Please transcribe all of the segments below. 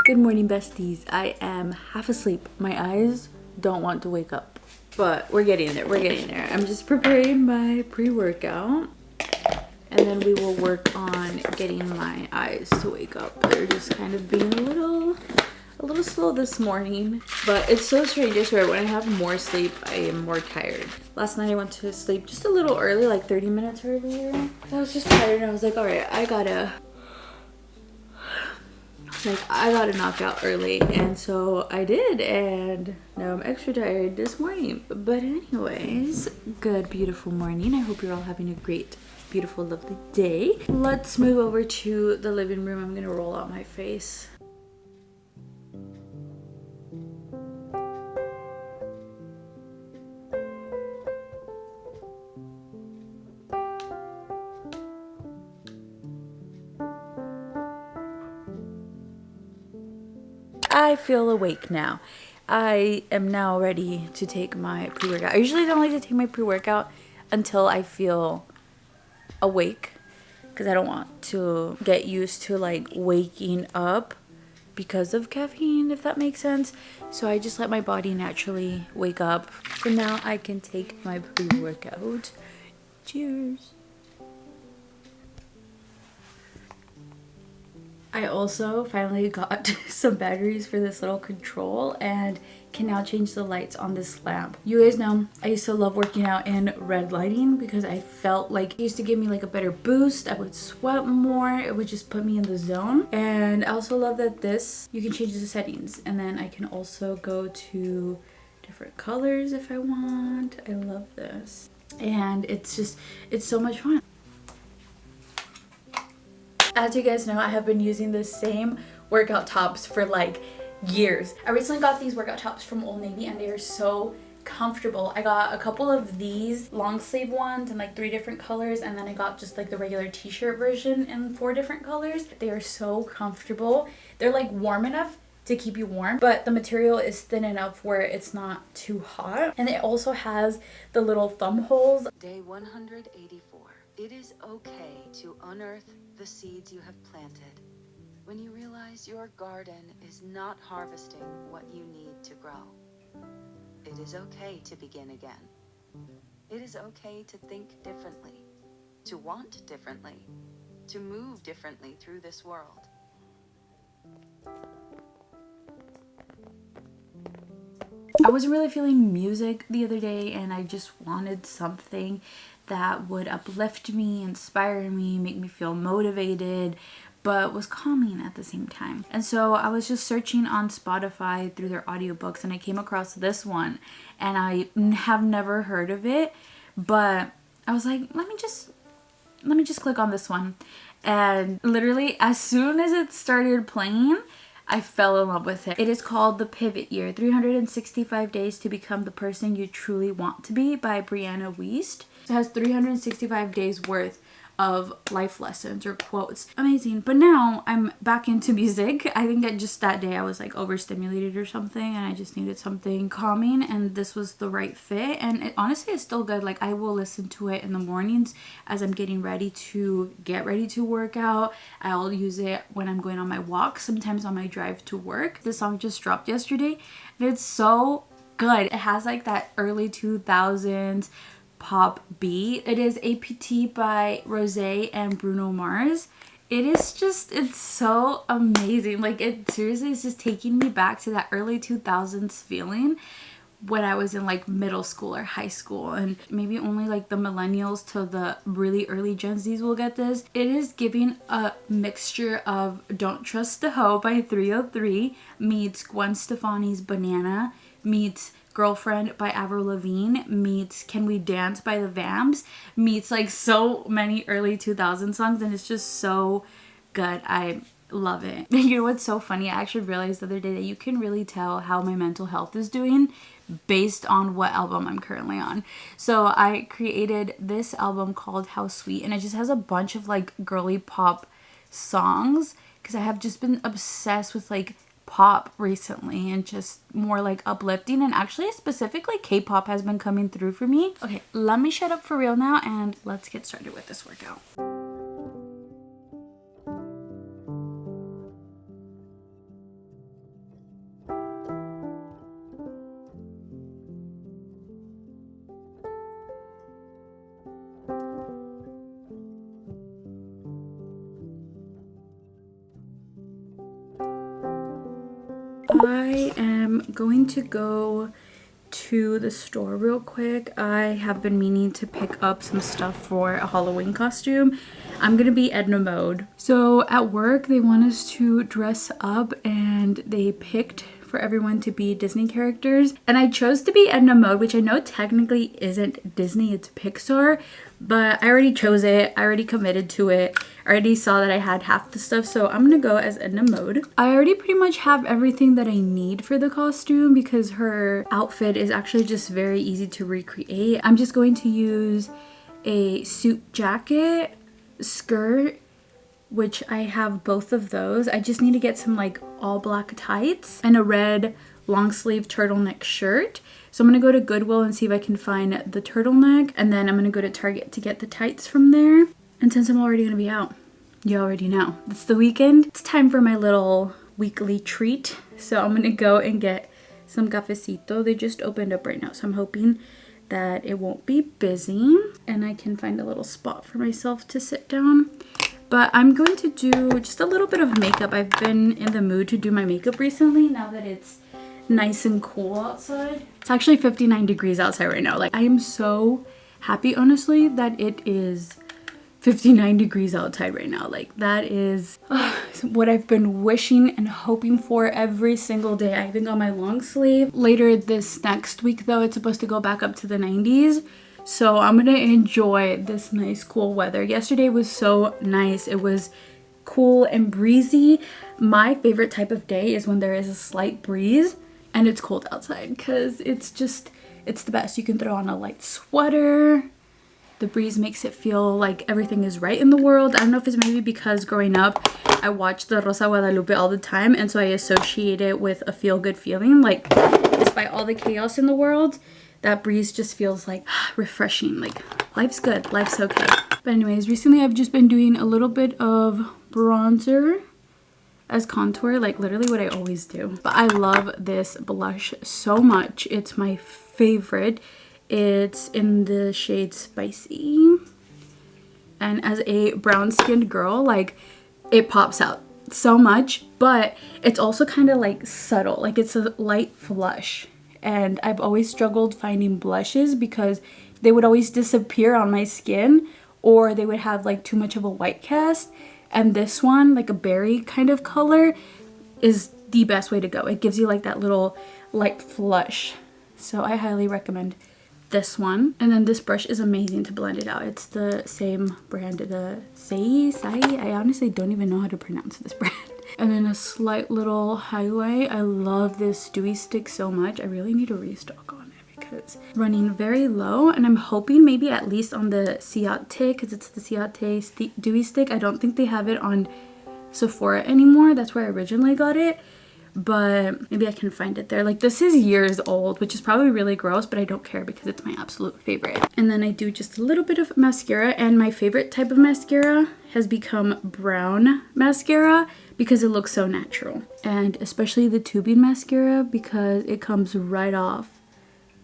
Good morning, besties. I am half asleep. My eyes don't want to wake up, but we're getting there. We're getting there. I'm just preparing my pre-workout, and then we will work on getting my eyes to wake up. They're just kind of being a little slow this morning, but it's so strange. I swear, when I have more sleep, I am more tired. Last night I went to sleep just a little early, like 30 minutes earlier. I was just tired, and I was like, all right, I gotta knock out early, and so I did, and now I'm extra tired this morning. But anyways, good beautiful morning. I hope you're all having a great, beautiful, lovely day. Let's move over to the living room. I'm gonna roll out my face. I feel awake now. I am now ready to take my pre-workout. I usually don't like to take my pre-workout until I feel awake, because I don't want to get used to like waking up because of caffeine, if that makes sense. So I just let my body naturally wake up. So now I can take my pre-workout. Cheers. I also finally got some batteries for this little control and can now change the lights on this lamp. You guys know I used to love working out in red lighting because I felt like it used to give me like a better boost. I would sweat more. It would just put me in the zone. And I also love that this, you can change the settings, and then I can also go to different colors if I want. I love this. And it's so much fun. As you guys know, I have been using the same workout tops for like years. I recently got these workout tops from Old Navy and they are so comfortable. I got a couple of these long sleeve ones in like 3 different colors, and then I got just like the regular t-shirt version in 4 different colors. They are so comfortable. They're like warm enough to keep you warm, but the material is thin enough where it's not too hot. And it also has the little thumb holes. Day 184. It is okay to unearth the seeds you have planted when you realize your garden is not harvesting what you need to grow. It is okay to begin again. It is okay to think differently, to want differently, to move differently through this world. I wasn't really feeling music the other day, and I just wanted something that would uplift me, inspire me, make me feel motivated, but was calming at the same time. And so I was just searching on Spotify through their audiobooks, and I came across this one, and I have never heard of it, but I was like, let me just click on this one. And literally as soon as it started playing, I fell in love with it. It is called The Pivot Year, 365 Days to Become the Person You Truly Want to Be by Brianna Wiest. It has 365 days worth of life lessons or quotes. Amazing. But now I'm back into music. I think that just that day I was like overstimulated or something, and I just needed something calming, and this was the right fit. And it honestly is still good. Like, I will listen to it in the mornings as I'm getting ready to work out. I'll use it when I'm going on my walk, sometimes on my drive to work. This song just dropped yesterday, and it's so good. It has like that early 2000s pop beat. It is ep.2 by Rose and Bruno Mars. It's so amazing. Like, it seriously is just taking me back to that early 2000s feeling when I was in like middle school or high school, and maybe only like the millennials to the really early Gen Zs will get this. It is giving a mixture of Don't Trust the Hoe by 303 meets Gwen Stefani's Banana meets Girlfriend by Avril Lavigne meets Can We Dance by the Vamps meets like so many early 2000 songs, and it's just so good. I love it. You know what's so funny? I actually realized the other day that you can really tell how my mental health is doing based on what album I'm currently on. So I created this album called How Sweet, and it just has a bunch of like girly pop songs because I have just been obsessed with like pop recently and just more like uplifting, and actually specifically K-pop has been coming through for me. Okay, let me shut up for real now and let's get started with this workout. I am going to go to the store real quick. I have been meaning to pick up some stuff for a Halloween costume. I'm gonna be Edna mode. So at work, they want us to dress up and they picked for everyone to be Disney characters. And I chose to be Edna mode, which I know technically isn't Disney, it's Pixar, but I already chose it. I already committed to it. I already saw that I had half the stuff, so I'm gonna go as Edna mode. I already pretty much have everything that I need for the costume because her outfit is actually just very easy to recreate. I'm just going to use a suit jacket, skirt, which I have both of those. I just need to get some like all black tights and a red long sleeve turtleneck shirt. So I'm gonna go to Goodwill and see if I can find the turtleneck, and then I'm gonna go to Target to get the tights from there. And since I'm already gonna be out, you already know, it's the weekend. It's time for my little weekly treat. So I'm gonna go and get some cafecito. They just opened up right now, so I'm hoping that it won't be busy and I can find a little spot for myself to sit down. But I'm going to do just a little bit of makeup. I've been in the mood to do my makeup recently now that it's nice and cool outside. It's actually 59 degrees outside right now. Like, I am so happy, honestly, that it is 59 degrees outside right now. Like, that is what I've been wishing and hoping for every single day. I even got my long sleeve. Later this next week though, it's supposed to go back up to the 90s. So I'm gonna enjoy this nice cool weather. Yesterday was so nice. It was cool and breezy. My favorite type of day is when there is a slight breeze and it's cold outside, because it's the best. You can throw on a light sweater. The breeze makes it feel like everything is right in the world. I don't know if it's maybe because growing up I watched the Rosa Guadalupe all the time, and so I associate it with a feel-good feeling. Like, despite all the chaos in the world, that breeze just feels like refreshing. Like, life's good, life's okay. But anyways, recently I've just been doing a little bit of bronzer as contour, like literally what I always do. But I love this blush so much. It's my favorite. It's in the shade Spicy. And as a brown skinned girl, like, it pops out so much, but it's also kind of like subtle. Like, it's a light flush. And I've always struggled finding blushes because they would always disappear on my skin, or they would have like too much of a white cast. And this one, like a berry kind of color, is the best way to go. It gives you like that little light flush. So I highly recommend this one. And then this brush is amazing to blend it out. It's the same brand, the Sai. I honestly don't even know how to pronounce this brand. And then a slight little highlight. I love this dewy stick so much. I really need to restock on it because it's running very low, and I'm hoping maybe at least on the Ciate, because it's the Ciate dewy stick. I don't think they have it on Sephora anymore. That's where I originally got it, but maybe I can find it there. Like, this is years old, which is probably really gross, but I don't care because it's my absolute favorite. And then I do just a little bit of mascara, and my favorite type of mascara has become brown mascara because it looks so natural. And especially the tubing mascara, because it comes right off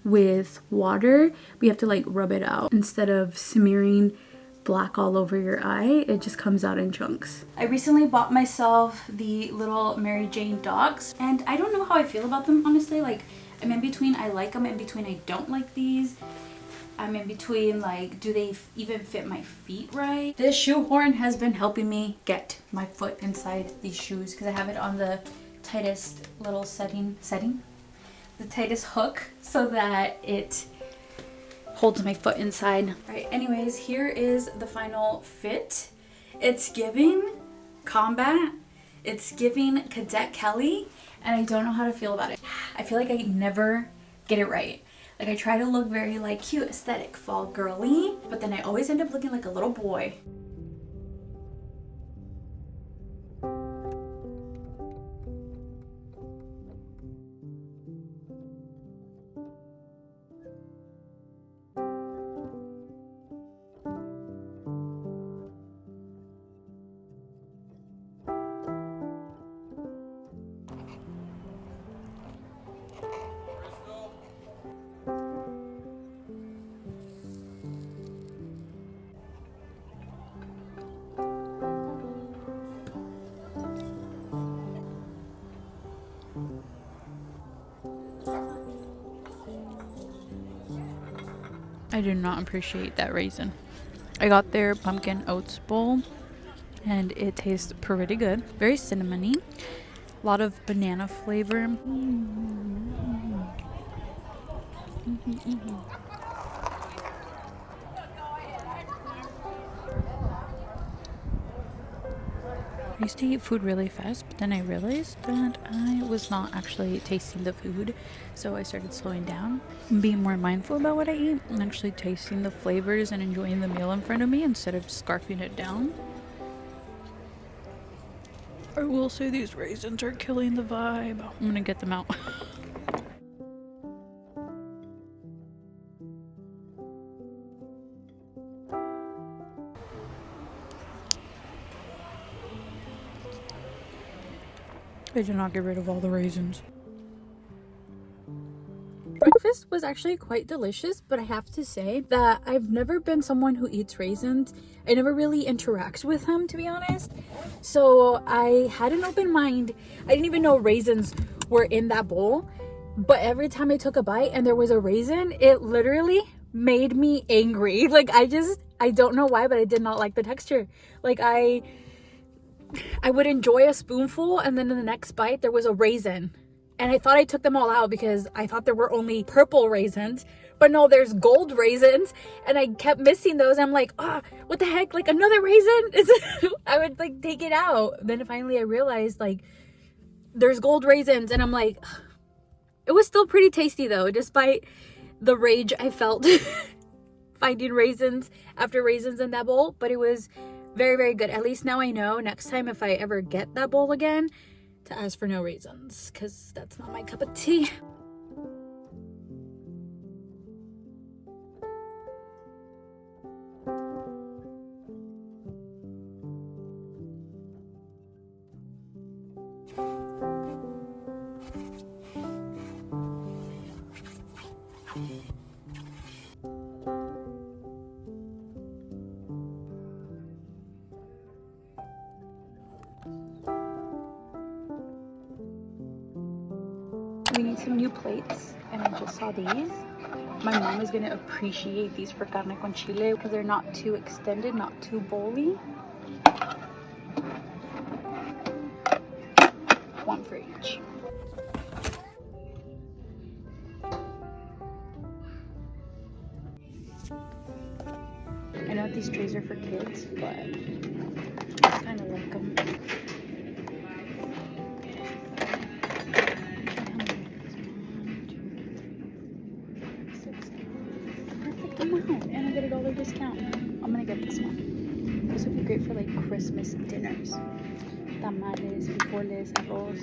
with water. We have to like rub it out instead of smearing black all over your eye. It just comes out in chunks. I recently bought myself the little Mary Jane dogs, and I don't know how I feel about them, honestly. Like, I'm in between I like them, in between I don't like these. I'm in between, like, do they even fit my feet right? This shoehorn has been helping me get my foot inside these shoes because I have it on the tightest little setting, the tightest hook, so that it holds my foot inside. All right, anyways, here is the final fit. It's giving combat, it's giving Cadet Kelly, and I don't know how to feel about it. I feel like I never get it right. Like, I try to look very like cute, aesthetic, fall girly, but then I always end up looking like a little boy. I did not appreciate that raisin. I got their pumpkin oats bowl and it tastes pretty good. Very cinnamony. A lot of banana flavor. I used to eat food really fast, but then I realized that I was not actually tasting the food. So I started slowing down and being more mindful about what I eat and actually tasting the flavors and enjoying the meal in front of me instead of scarfing it down. I will say these raisins are killing the vibe. I'm gonna get them out. I did not get rid of all the raisins. Breakfast was actually quite delicious, but I have to say that I've never been someone who eats raisins. I never really interact with them, to be honest. So I had an open mind. I didn't even know raisins were in that bowl. But every time I took a bite and there was a raisin, it literally made me angry. Like I don't know why, but I did not like the texture. Like I would enjoy a spoonful and then in the next bite there was a raisin. And I thought I took them all out because I thought there were only purple raisins. But no, there's gold raisins. And I kept missing those. I'm like, what the heck? Like another raisin? I would like take it out. Then finally I realized like there's gold raisins. And I'm like, it was still pretty tasty though, despite the rage I felt finding raisins after raisins in that bowl. But it was very, very good. At least now I know next time if I ever get that bowl again to ask for no raisins, because that's not my cup of tea. We need some new plates, and I just saw these. My mom is gonna appreciate these for carne con chile because they're not too extended, not too bowly. One for each. I know these trays are for kids, but I kind of like them. And I get a $1 discount. I'm gonna get this one. This would be great for like Christmas dinners. Tamales, frijoles, arroz.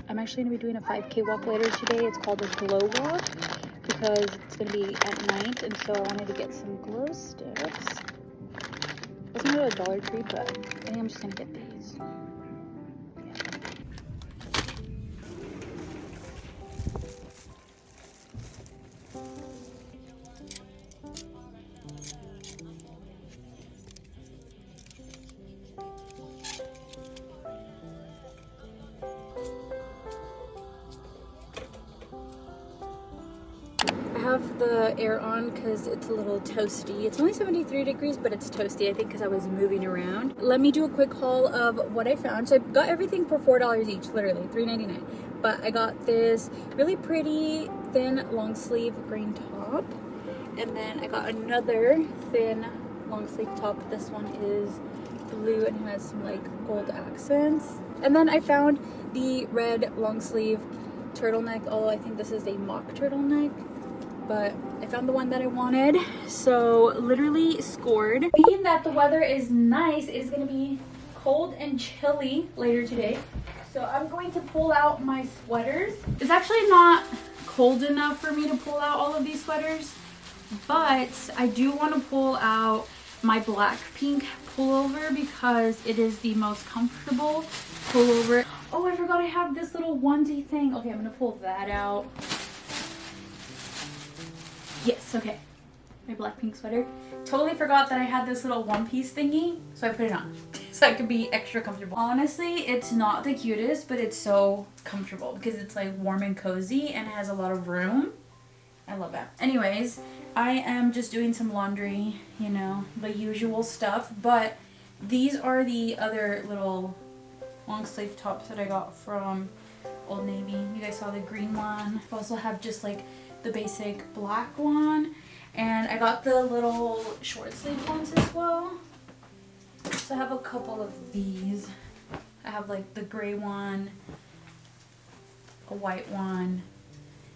I'm actually gonna be doing a 5K walk later today. It's called a glow walk because it's gonna be at night, and so I wanted to get some glow sticks. It's not a Dollar Tree, but I think I'm just gonna get these. I have the air on because it's a little toasty. It's only 73 degrees, but it's toasty, I think, because I was moving around. Let me do a quick haul of what I found. So I got everything for $4 each, literally $3.99. But I got this really pretty thin long sleeve green top, and then I got another thin long sleeve top. This one is blue and has some like gold accents. And then I found the red long sleeve turtleneck. Oh, I think this is a mock turtleneck, but I found the one that I wanted, so literally scored. Being that the weather is nice, it's gonna be cold and chilly later today, so I'm going to pull out my sweaters. It's actually not cold enough for me to pull out all of these sweaters, but I do want to pull out my black pink pullover because it is the most comfortable pullover. Oh, I forgot I have this little onesie thing. Okay, I'm gonna pull that out. Yes, okay. My black pink sweater. Totally forgot that I had this little one piece thingy, so I put it on. so I could be extra comfortable. Honestly, it's not the cutest, but it's so comfortable because it's like warm and cozy and it has a lot of room. I love it. Anyways, I am just doing some laundry, you know, the usual stuff, but these are the other little long sleeve tops that I got from Old Navy. You guys saw the green one. I also have just like the basic black one, and I got the little short sleeve ones as well. So I have a couple of these. I have like the gray one, a white one,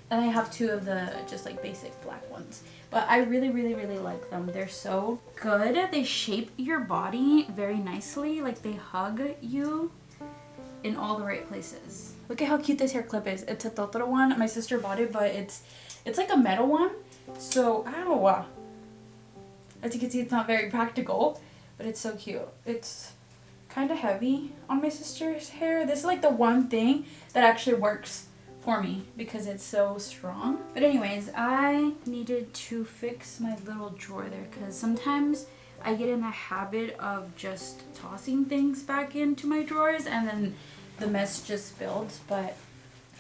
and I have two of the just like basic black ones. But I really, really, really like them. They're so good. They shape your body very nicely. Like they hug you in all the right places. Look at how cute this hair clip is. It's a Totoro one. My sister bought it, but it's like a metal one. So, ow. As you can see, it's not very practical, but it's so cute. It's kind of heavy on my sister's hair. This is like the one thing that actually works for me because it's so strong. But anyways, I needed to fix my little drawer there because sometimes I get in the habit of just tossing things back into my drawers and then the mess just builds. But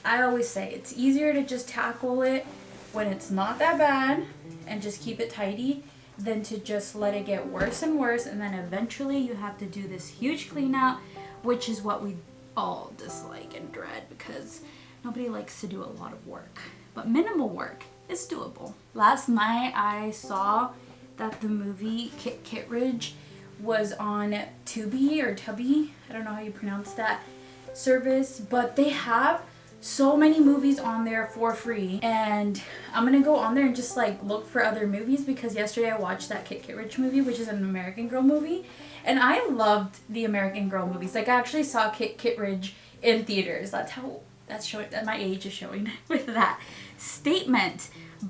I always say it's easier to just tackle it when it's not that bad and just keep it tidy than to just let it get worse and worse, and then eventually you have to do this huge clean out, which is what we all dislike and dread because nobody likes to do a lot of work. But minimal work is doable. Last night I saw that the movie Kittredge was on Tubi or Tubby, I don't know how you pronounce that service, but they have so many movies on there for free, and I'm gonna go on there and just like look for other movies because yesterday I watched that Kittredge movie, which is an American Girl movie, and I loved the American Girl movies. Like I actually saw Kittredge in theaters. That's showing that my age is showing with that statement.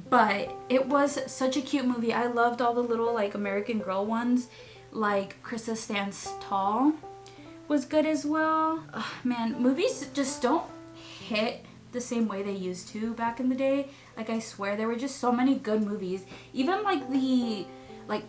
But it was such a cute movie. I loved all the little like American Girl ones, like Krista Stands Tall was good as well. Ugh, man, movies just don't hit the same way they used to back in the day. Like I swear there were just so many good movies. Even like the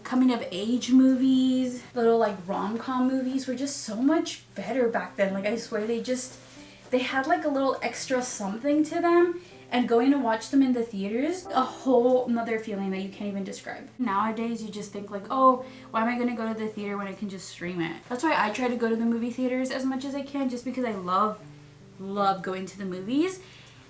coming of age movies, little like rom-com movies were just so much better back then. Like I swear they had like a little extra something to them, and going to watch them in the theaters, a whole nother feeling that you can't even describe. Nowadays you just think like, oh, why am I gonna go to the theater when I can just stream it? That's why I try to go to the movie theaters as much as I can, just because I love going to the movies.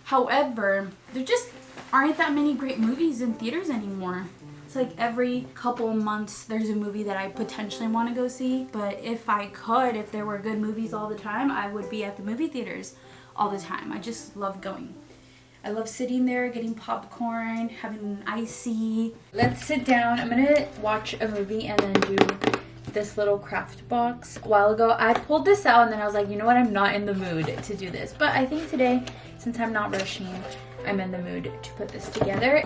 However, there just aren't that many great movies in theaters anymore. It's like every couple months there's a movie that I potentially want to go see, but if there were good movies all the time, I would be at the movie theaters all the time. I just love going. I love sitting there, getting popcorn, having an icy. Let's sit down. I'm gonna watch a movie and then do this little craft box. A while ago I pulled this out and then I was like, you know what, I'm not in the mood to do this, but I think today, since I'm not rushing, I'm in the mood to put this together.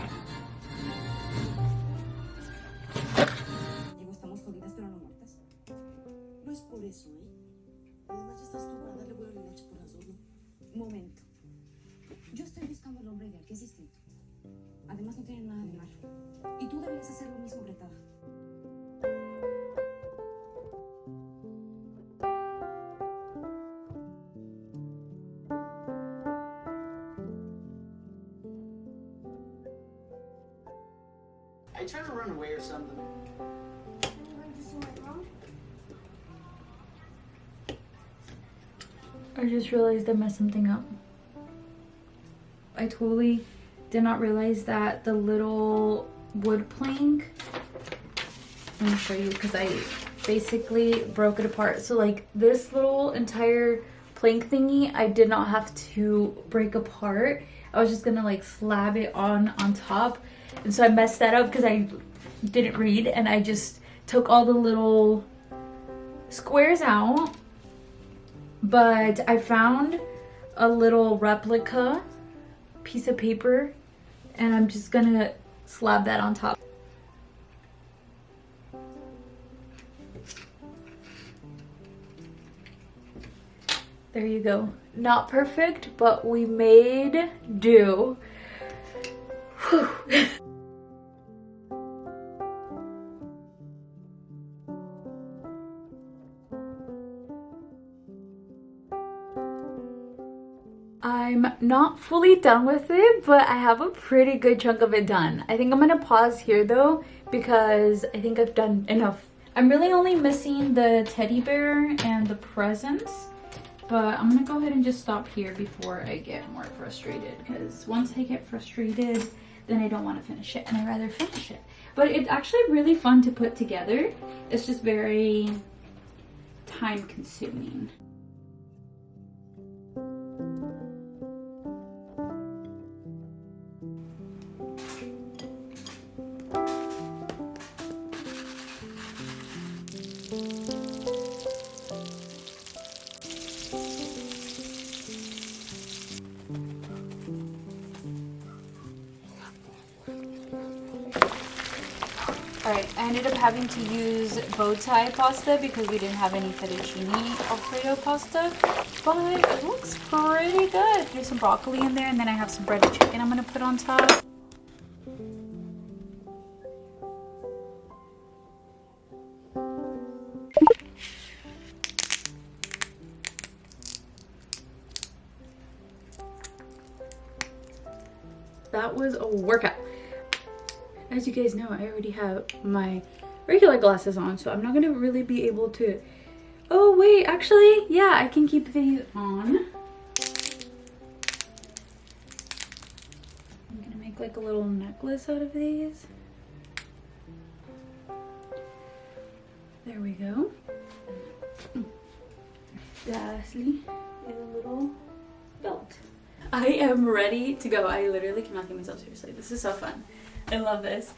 Are you trying to run away or something? I just realized I messed something up. I totally did not realize that the little wood plank, let me show you because I basically broke it apart. So like this little entire plank thingy, I did not have to break apart. I was just gonna like slab it on top. And so I messed that up because I didn't read, and I just took all the little squares out. But I found a little replica piece of paper, and I'm just gonna slab that on top. There you go. Not perfect, but we made do. Whew. I'm not fully done with it, but I have a pretty good chunk of it done. I think I'm gonna pause here though, because I think I've done enough. I'm really only missing the teddy bear and the presents, but I'm gonna go ahead and just stop here before I get more frustrated, because once I get frustrated, then I don't want to finish it, and I'd rather finish it. But it's actually really fun to put together. It's just very time consuming. Alright, I ended up having to use bow tie pasta because we didn't have any fettuccine Alfredo pasta, but it looks pretty good. There's some broccoli in there, and then I have some breaded chicken I'm gonna put on top. That was a workout. As you guys know, I already have my regular glasses on, so I'm not gonna really be able to... Oh wait, actually, yeah, I can keep these on. I'm gonna make like a little necklace out of these. There we go. Lastly, is a little belt. I am ready to go. I literally cannot take myself seriously. This is so fun. I love this.